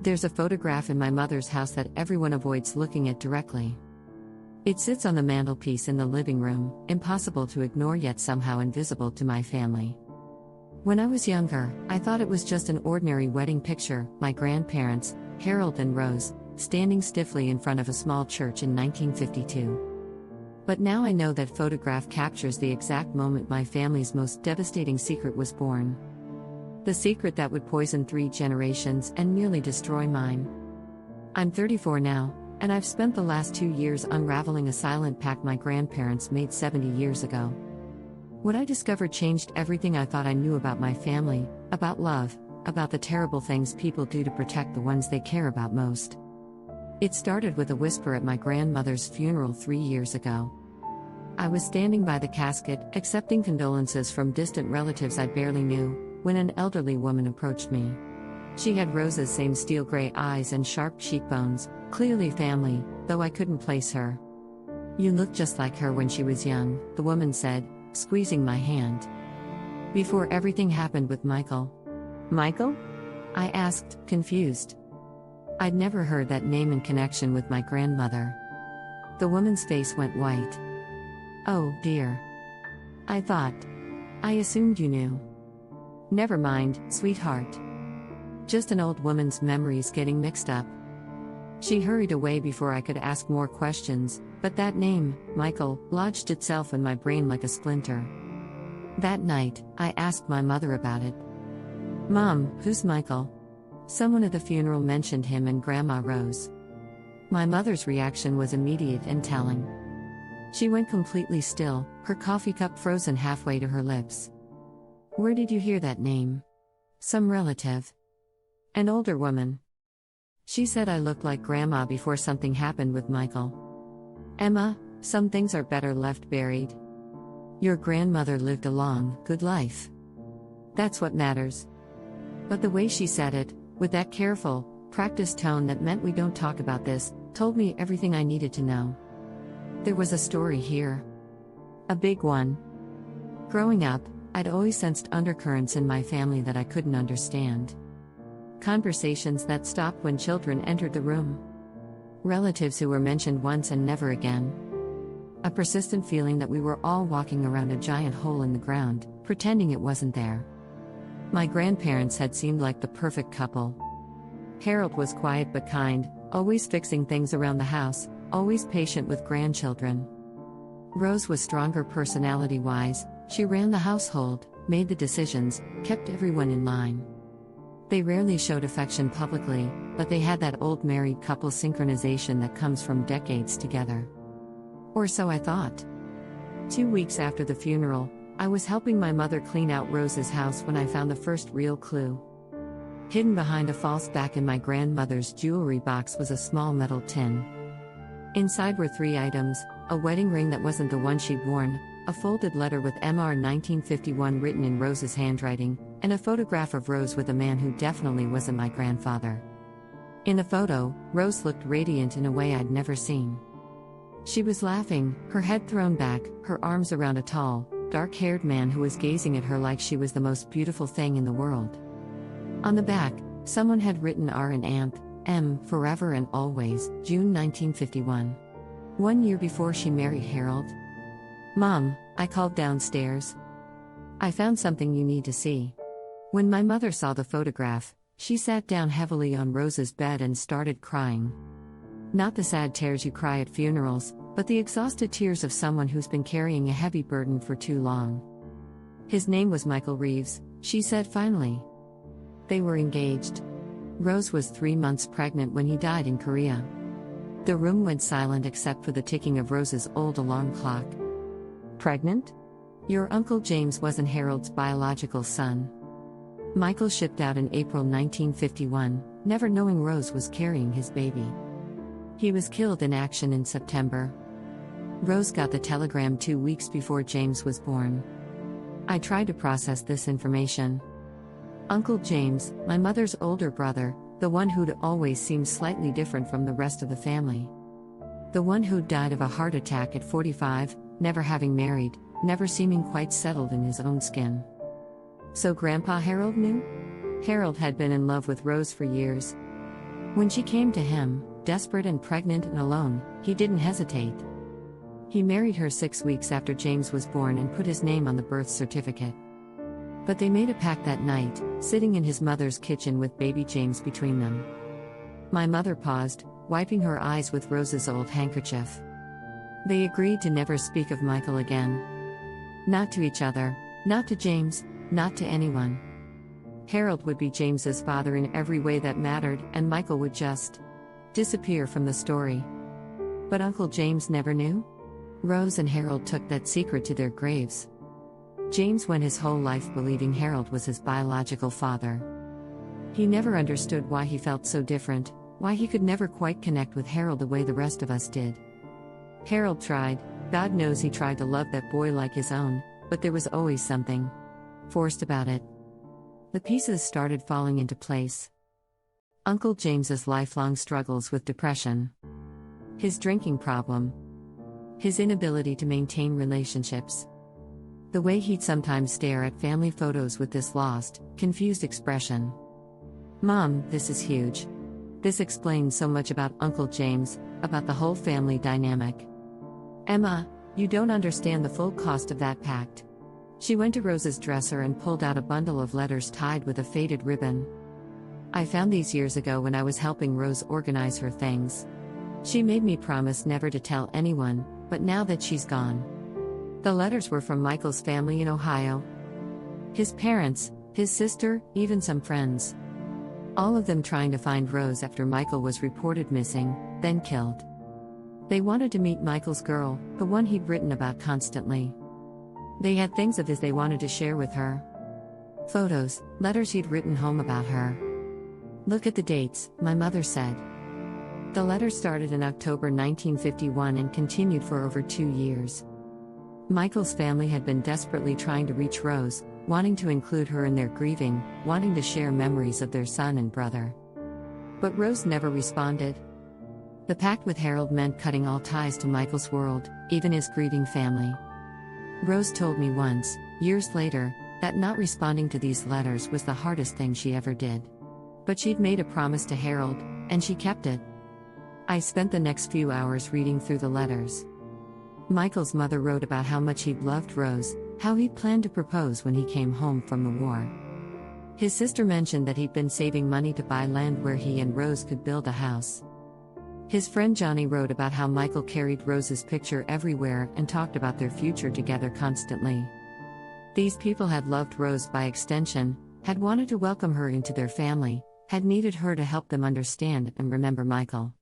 There's a photograph in my mother's house that everyone avoids looking at directly. It sits on the mantelpiece in the living room, impossible to ignore yet somehow invisible to my family. When I was younger, I thought it was just an ordinary wedding picture, my grandparents, Harold and Rose, standing stiffly in front of a small church in 1952. But now I know that photograph captures the exact moment my family's most devastating secret was born. The secret that would poison 3 generations and nearly destroy mine. I'm 34 now, and I've spent the last 2 years unraveling a silent pact my grandparents made 70 years ago. What I discovered changed everything I thought I knew about my family, about love, about the terrible things people do to protect the ones they care about most. It started with a whisper at my grandmother's funeral 3 years ago. I was standing by the casket, accepting condolences from distant relatives I barely knew, when an elderly woman approached me. She had Rose's same steel-gray eyes and sharp cheekbones, clearly family, though I couldn't place her. "You look just like her when she was young," the woman said, squeezing my hand. "Before everything happened with Michael." "Michael?" I asked, confused. I'd never heard that name in connection with my grandmother. The woman's face went white. "Oh, dear. I thought. I assumed you knew." "Never mind, sweetheart. Just an old woman's memories getting mixed up." She hurried away before I could ask more questions, but that name, Michael, lodged itself in my brain like a splinter. That night, I asked my mother about it. "Mom, who's Michael?" Someone at the funeral mentioned him and Grandma Rose. My mother's reaction was immediate and telling. She went completely still, her coffee cup frozen halfway to her lips. "Where did you hear that name?" "Some relative." "An older woman." She said I looked like Grandma before something happened with Michael. "Emma, some things are better left buried. Your grandmother lived a long, good life. That's what matters." But the way she said it, with that careful, practiced tone that meant we don't talk about this, told me everything I needed to know. There was a story here. A big one. Growing up, I'd always sensed undercurrents in my family that I couldn't understand. Conversations that stopped when children entered the room. Relatives who were mentioned once and never again. A persistent feeling that we were all walking around a giant hole in the ground, pretending it wasn't there. My grandparents had seemed like the perfect couple. Harold was quiet but kind, always fixing things around the house, always patient with grandchildren. Rose was stronger personality-wise, she ran the household, made the decisions, kept everyone in line. They rarely showed affection publicly, but they had that old married couple synchronization that comes from decades together. Or so I thought. 2 weeks after the funeral, I was helping my mother clean out Rose's house when I found the first real clue. Hidden behind a false back in my grandmother's jewelry box was a small metal tin. Inside were 3 items: a wedding ring that wasn't the one she'd worn, a folded letter with MR 1951 written in Rose's handwriting, and a photograph of Rose with a man who definitely wasn't my grandfather. In the photo, Rose looked radiant in a way I'd never seen. She was laughing, her head thrown back, her arms around a tall, dark-haired man who was gazing at her like she was the most beautiful thing in the world. On the back, someone had written R in AMP, M, forever and always, June 1951. 1 year before she married Harold. "Mom," I called downstairs. "I found something you need to see." When my mother saw the photograph, she sat down heavily on Rose's bed and started crying. Not the sad tears you cry at funerals, but the exhausted tears of someone who's been carrying a heavy burden for too long. "His name was Michael Reeves," she said finally. They were engaged. Rose was 3 months pregnant when he died in Korea. The room went silent except for the ticking of Rose's old alarm clock. "Pregnant? Your Uncle James wasn't Harold's biological son. Michael shipped out in April 1951, never knowing Rose was carrying his baby. He was killed in action in September. Rose got the telegram 2 weeks before James was born." I tried to process this information. Uncle James, my mother's older brother, the one who'd always seemed slightly different from the rest of the family. The one who'd died of a heart attack at 45, never having married, never seeming quite settled in his own skin. So Grandpa Harold knew? Harold had been in love with Rose for years. When she came to him, desperate and pregnant and alone, he didn't hesitate. He married her 6 weeks after James was born and put his name on the birth certificate. But they made a pact that night, sitting in his mother's kitchen with baby James between them. My mother paused, wiping her eyes with Rose's old handkerchief. They agreed to never speak of Michael again. Not to each other, not to James, not to anyone. Harold would be James's father in every way that mattered, and Michael would just disappear from the story. But Uncle James never knew? Rose and Harold took that secret to their graves. James went his whole life believing Harold was his biological father. He never understood why he felt so different, why he could never quite connect with Harold the way the rest of us did. Harold tried, God knows he tried to love that boy like his own, but there was always something forced about it. The pieces started falling into place. Uncle James's lifelong struggles with depression, his drinking problem, his inability to maintain relationships, the way he'd sometimes stare at family photos with this lost, confused expression. Mom, this is huge. This explains so much about Uncle James, about the whole family dynamic. Emma, you don't understand the full cost of that pact. She went to Rose's dresser and pulled out a bundle of letters tied with a faded ribbon. I found these years ago when I was helping Rose organize her things. She made me promise never to tell anyone, but now that she's gone. The letters were from Michael's family in Ohio. His parents, his sister, even some friends. All of them trying to find Rose after Michael was reported missing, then killed. They wanted to meet Michael's girl, the one he'd written about constantly. They had things of his they wanted to share with her. Photos, letters he'd written home about her. Look at the dates, my mother said. The letters started in October 1951 and continued for over 2 years. Michael's family had been desperately trying to reach Rose, wanting to include her in their grieving, wanting to share memories of their son and brother. But Rose never responded. The pact with Harold meant cutting all ties to Michael's world, even his grieving family. Rose told me once, years later, that not responding to these letters was the hardest thing she ever did. But she'd made a promise to Harold, and she kept it. I spent the next few hours reading through the letters. Michael's mother wrote about how much he'd loved Rose, how he'd planned to propose when he came home from the war. His sister mentioned that he'd been saving money to buy land where he and Rose could build a house. His friend Johnny wrote about how Michael carried Rose's picture everywhere and talked about their future together constantly. These people had loved Rose by extension, had wanted to welcome her into their family, had needed her to help them understand and remember Michael.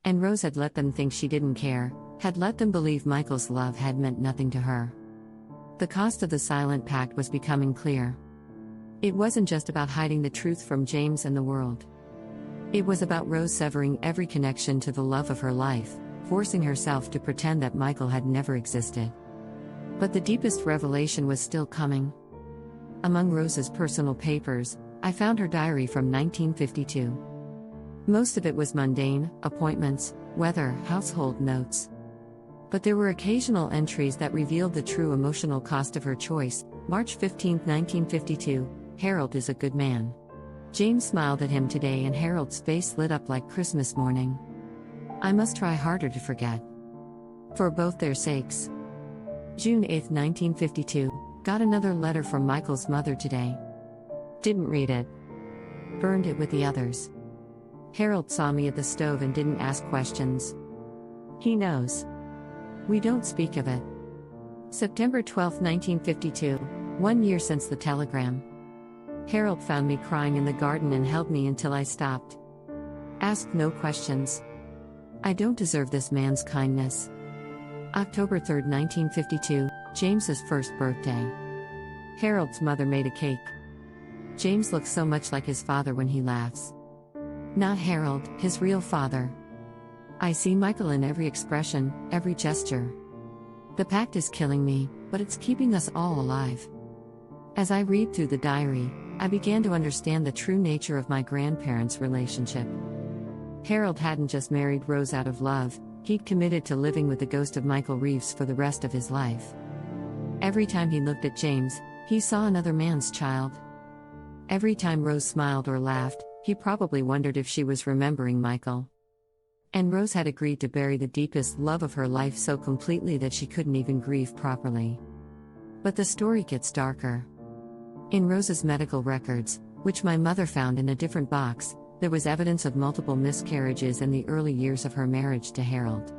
And Rose had let them think she didn't care, had let them believe Michael's love had meant nothing to her. The cost of the silent pact was becoming clear. It wasn't just about hiding the truth from James and the world. It was about Rose severing every connection to the love of her life, forcing herself to pretend that Michael had never existed. But the deepest revelation was still coming. Among Rose's personal papers, I found her diary from 1952. Most of it was mundane, appointments, weather, household notes. But there were occasional entries that revealed the true emotional cost of her choice. March 15, 1952, Harold is a good man. James smiled at him today and Harold's face lit up like Christmas morning. I must try harder to forget. For both their sakes. June 8, 1952, got another letter from Michael's mother today. Didn't read it. Burned it with the others. Harold saw me at the stove and didn't ask questions. He knows. We don't speak of it. September 12, 1952, 1 year since the telegram. Harold found me crying in the garden and held me until I stopped. Asked no questions. I don't deserve this man's kindness. October 3, 1952, James's first birthday. Harold's mother made a cake. James looks so much like his father when he laughs. Not Harold, his real father. I see Michael in every expression, every gesture. The pact is killing me, but it's keeping us all alive. As I read through the diary, I began to understand the true nature of my grandparents' relationship. Harold hadn't just married Rose out of love, he'd committed to living with the ghost of Michael Reeves for the rest of his life. Every time he looked at James, he saw another man's child. Every time Rose smiled or laughed, He probably wondered if she was remembering Michael. And Rose had agreed to bury the deepest love of her life so completely that she couldn't even grieve properly. But the story gets darker. In Rose's medical records, which my mother found in a different box, there was evidence of multiple miscarriages in the early years of her marriage to Harold.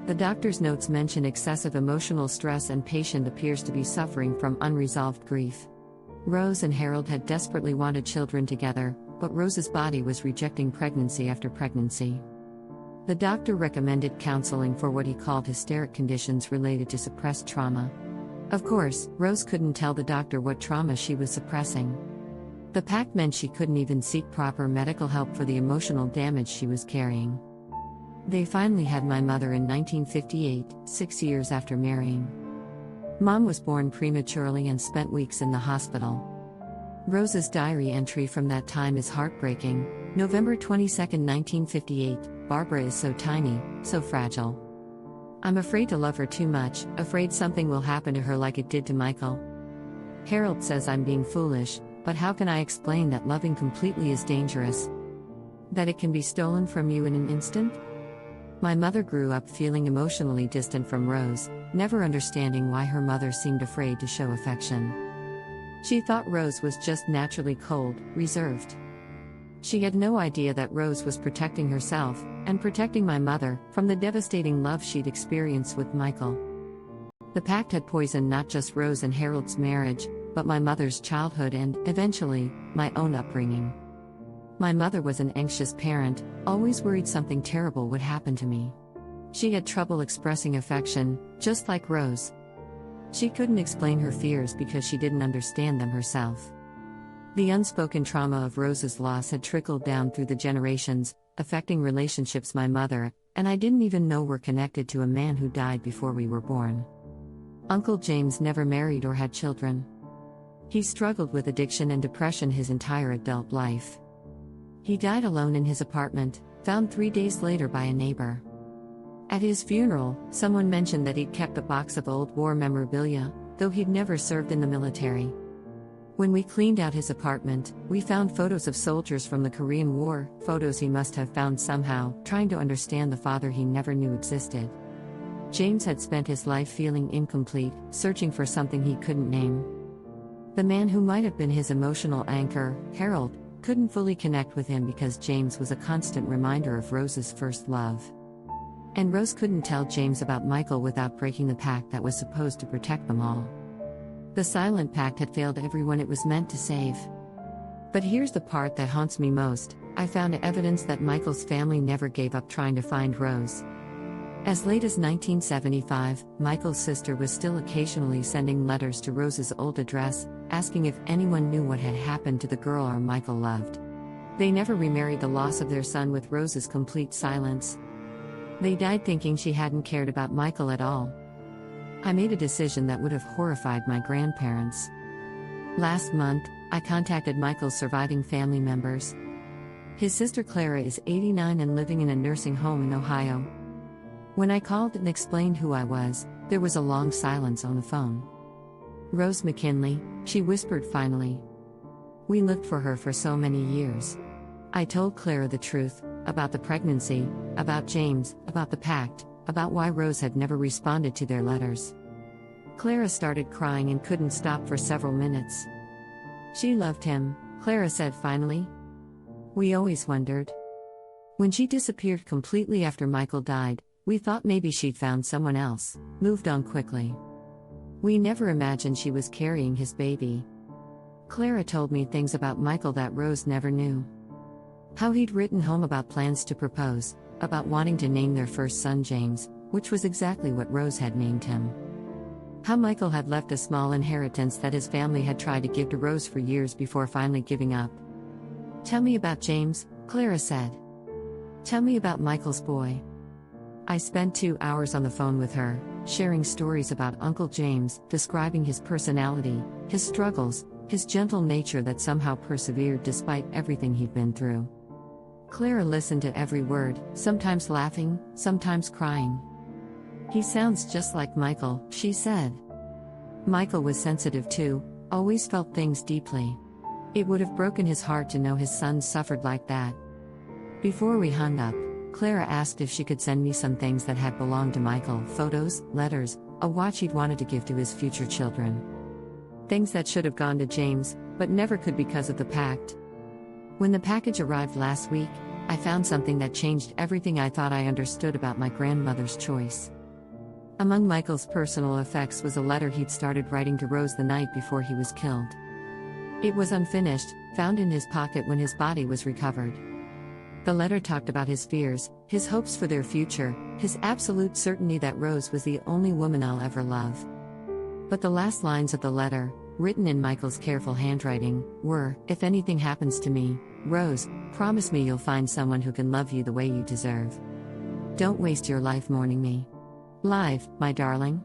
The doctor's notes mention excessive emotional stress and patient appears to be suffering from unresolved grief. Rose and Harold had desperately wanted children together, but Rose's body was rejecting pregnancy after pregnancy. The doctor recommended counseling for what he called hysteric conditions related to suppressed trauma. Of course, Rose couldn't tell the doctor what trauma she was suppressing. The pact meant she couldn't even seek proper medical help for the emotional damage she was carrying. They finally had my mother in 1958, 6 years after marrying. Mom was born prematurely and spent weeks in the hospital. Rose's diary entry from that time is heartbreaking. November 22, 1958, Barbara is so tiny, so fragile. I'm afraid to love her too much, afraid something will happen to her like it did to Michael. Harold says I'm being foolish, but how can I explain that loving completely is dangerous? That it can be stolen from you in an instant? My mother grew up feeling emotionally distant from Rose, never understanding why her mother seemed afraid to show affection. She thought Rose was just naturally cold, reserved. She had no idea that Rose was protecting herself, and protecting my mother, from the devastating love she'd experienced with Michael. The pact had poisoned not just Rose and Harold's marriage, but my mother's childhood and, eventually, my own upbringing. My mother was an anxious parent, always worried something terrible would happen to me. She had trouble expressing affection, just like Rose. She couldn't explain her fears because she didn't understand them herself. The unspoken trauma of Rose's loss had trickled down through the generations, affecting relationships my mother and I didn't even know were connected to a man who died before we were born. Uncle James never married or had children. He struggled with addiction and depression his entire adult life. He died alone in his apartment, found 3 days later by a neighbor. At his funeral, someone mentioned that he'd kept a box of old war memorabilia, though he'd never served in the military. When we cleaned out his apartment, we found photos of soldiers from the Korean War, photos he must have found somehow, trying to understand the father he never knew existed. James had spent his life feeling incomplete, searching for something he couldn't name. The man who might have been his emotional anchor, Harold, couldn't fully connect with him because James was a constant reminder of Rose's first love. And Rose couldn't tell James about Michael without breaking the pact that was supposed to protect them all. The silent pact had failed everyone it was meant to save. But here's the part that haunts me most: I found evidence that Michael's family never gave up trying to find Rose. As late as 1975, Michael's sister was still occasionally sending letters to Rose's old address, asking if anyone knew what had happened to the girl our Michael loved. They never remarried the loss of their son with Rose's complete silence. They died thinking she hadn't cared about Michael at all. I made a decision that would have horrified my grandparents. Last month, I contacted Michael's surviving family members. His sister Clara is 89 and living in a nursing home in Ohio. When I called and explained who I was, there was a long silence on the phone. "Rose McKinley," she whispered finally. "We looked for her for so many years." I told Clara the truth, about the pregnancy, about James, about the pact, about why Rose had never responded to their letters. Clara started crying and couldn't stop for several minutes. "She loved him," Clara said finally. "We always wondered. When she disappeared completely after Michael died, we thought maybe she'd found someone else, moved on quickly. We never imagined she was carrying his baby." Clara told me things about Michael that Rose never knew. How he'd written home about plans to propose, about wanting to name their first son James, which was exactly what Rose had named him. How Michael had left a small inheritance that his family had tried to give to Rose for years before finally giving up. "Tell me about James," Clara said. "Tell me about Michael's boy." I spent 2 hours on the phone with her, sharing stories about Uncle James, describing his personality, his struggles, his gentle nature that somehow persevered despite everything he'd been through. Clara listened to every word, sometimes laughing, sometimes crying. "He sounds just like Michael," she said. Michael was sensitive too, always felt things deeply. It would have broken his heart to know his son suffered like that. Before we hung up, Clara asked if she could send me some things that had belonged to Michael: photos, letters, a watch he'd wanted to give to his future children. Things that should have gone to James, but never could because of the pact. When the package arrived last week, I found something that changed everything I thought I understood about my grandmother's choice. Among Michael's personal effects was a letter he'd started writing to Rose the night before he was killed. It was unfinished, found in his pocket when his body was recovered. The letter talked about his fears, his hopes for their future, his absolute certainty that Rose was the only woman I'll ever love. But the last lines of the letter, written in Michael's careful handwriting, were, "If anything happens to me, Rose, promise me you'll find someone who can love you the way you deserve. Don't waste your life mourning me. Live, my darling.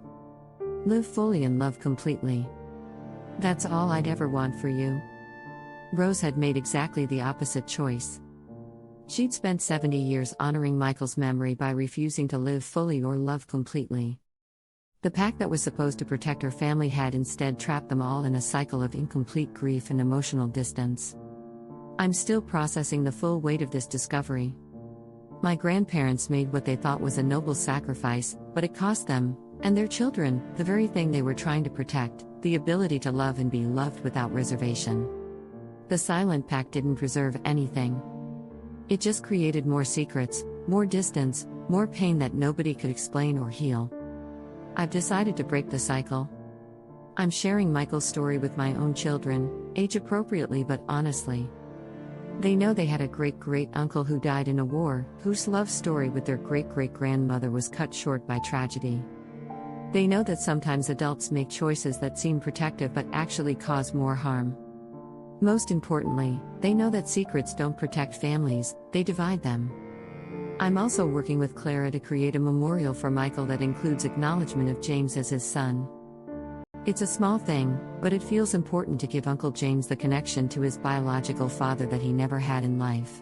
Live fully and love completely. That's all I'd ever want for you." Rose had made exactly the opposite choice. She'd spent 70 years honoring Michael's memory by refusing to live fully or love completely. The pact that was supposed to protect her family had instead trapped them all in a cycle of incomplete grief and emotional distance. I'm still processing the full weight of this discovery. My grandparents made what they thought was a noble sacrifice, but it cost them, and their children, the very thing they were trying to protect: the ability to love and be loved without reservation. The silent pact didn't preserve anything. It just created more secrets, more distance, more pain that nobody could explain or heal. I've decided to break the cycle. I'm sharing Michael's story with my own children, age appropriately but honestly. They know they had a great-great-uncle who died in a war, whose love story with their great-great-grandmother was cut short by tragedy. They know that sometimes adults make choices that seem protective but actually cause more harm. Most importantly, they know that secrets don't protect families, they divide them. I'm also working with Clara to create a memorial for Michael that includes acknowledgement of James as his son. It's a small thing, but it feels important to give Uncle James the connection to his biological father that he never had in life.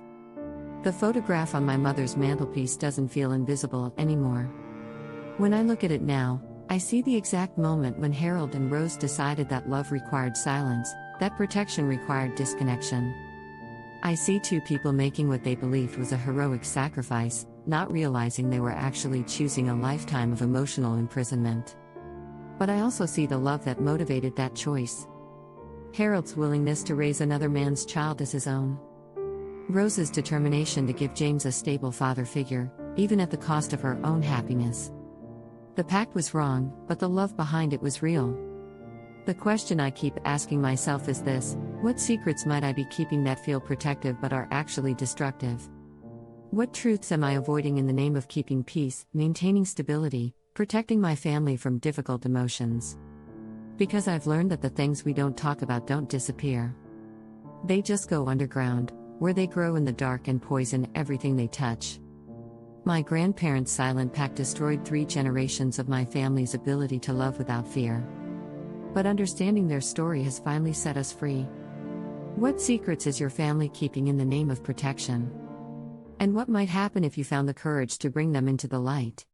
The photograph on my mother's mantelpiece doesn't feel invisible anymore. When I look at it now, I see the exact moment when Harold and Rose decided that love required silence, that protection required disconnection. I see two people making what they believed was a heroic sacrifice, not realizing they were actually choosing a lifetime of emotional imprisonment. But I also see the love that motivated that choice. Harold's willingness to raise another man's child as his own. Rose's determination to give James a stable father figure, even at the cost of her own happiness. The pact was wrong, but the love behind it was real. The question I keep asking myself is this: what secrets might I be keeping that feel protective but are actually destructive? What truths am I avoiding in the name of keeping peace, maintaining stability, protecting my family from difficult emotions? Because I've learned that the things we don't talk about don't disappear. They just go underground, where they grow in the dark and poison everything they touch. My grandparents' silent pact destroyed 3 generations of my family's ability to love without fear. But understanding their story has finally set us free. What secrets is your family keeping in the name of protection? And what might happen if you found the courage to bring them into the light?